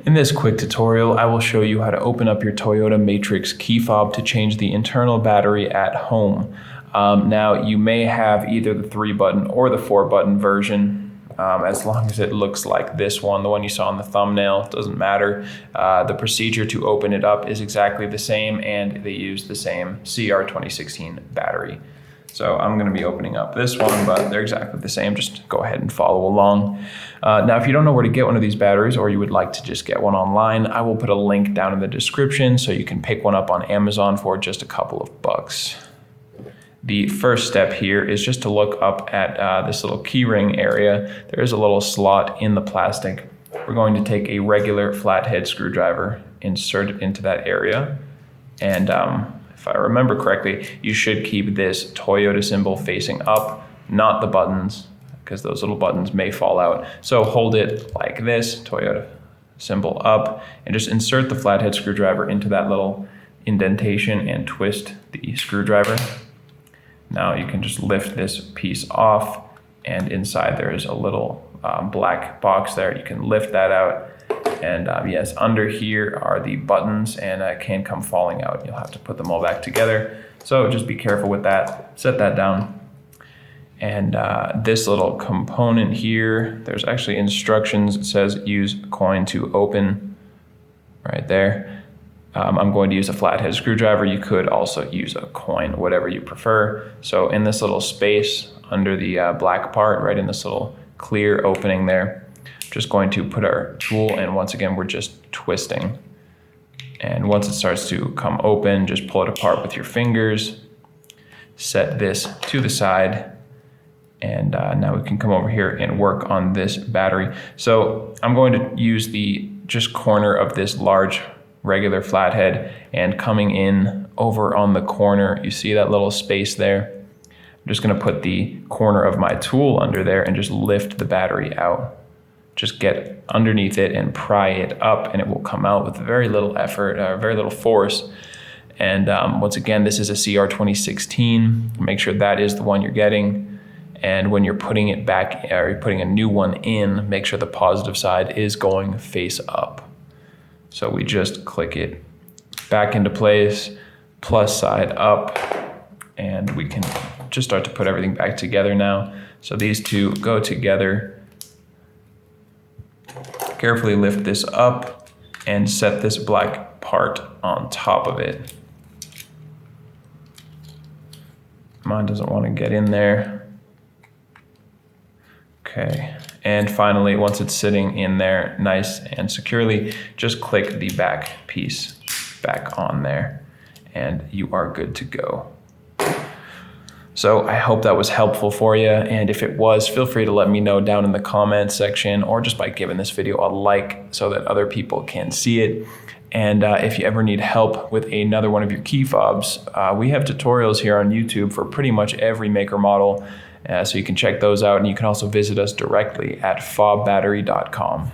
In this quick tutorial, I will show you how to open up your Toyota Matrix key fob to change the internal battery at home. Now, you may have either the 3-button or the 4-button version, as long as it looks like this one, the one you saw in the thumbnail. It doesn't matter. The procedure to open it up is exactly the same, and they use the same CR2016 battery. So I'm going to be opening up this one, but they're exactly the same. Just go ahead and follow along. Now, if you don't know where to get one of these batteries, or you would like to just get one online, I will put a link down in the description so you can pick one up on Amazon for just a couple of bucks. The first step here is just to look up at this little keyring area. There is a little slot in the plastic. We're going to take a regular flathead screwdriver, insert it into that area, and if I remember correctly, you should keep this Toyota symbol facing up, not the buttons, because those little buttons may fall out. So hold it like this, Toyota symbol up, and just insert the flathead screwdriver into that little indentation and twist the screwdriver. Now you can just lift this piece off, and inside there is a little black box there. You can lift that out. And yes, under here are the buttons, and it can come falling out. You'll have to put them all back together. So just be careful with that. Set that down. And this little component here, there's actually instructions. It says use coin to open right there. I'm going to use a flathead screwdriver. You could also use a coin, whatever you prefer. So in this little space under the black part, right in this little clear opening there, just going to put our tool, and once again, we're just twisting. And once it starts to come open, just pull it apart with your fingers. Set this to the side. And now we can come over here and work on this battery. So I'm going to use the just corner of this large regular flathead, and coming in over on the corner, you see that little space there? I'm just gonna put the corner of my tool under there and just lift the battery out. Just get underneath it and pry it up, and it will come out with very little effort, very little force. And once again, this is a CR2016. Make sure that is the one you're getting. And when you're putting it back, or you're putting a new one in, make sure the positive side is going face up. So we just click it back into place, plus side up, and we can just start to put everything back together now. So these two go together. Carefully lift this up and set this black part on top of it. Mine doesn't want to get in there. Okay, and finally, once it's sitting in there nice and securely, just click the back piece back on there, and you are good to go. So I hope that was helpful for you, and if it was, feel free to let me know down in the comments section, or just by giving this video a like so that other people can see it. And if you ever need help with another one of your key fobs, we have tutorials here on YouTube for pretty much every maker model, so you can check those out, and you can also visit us directly at fobbattery.com.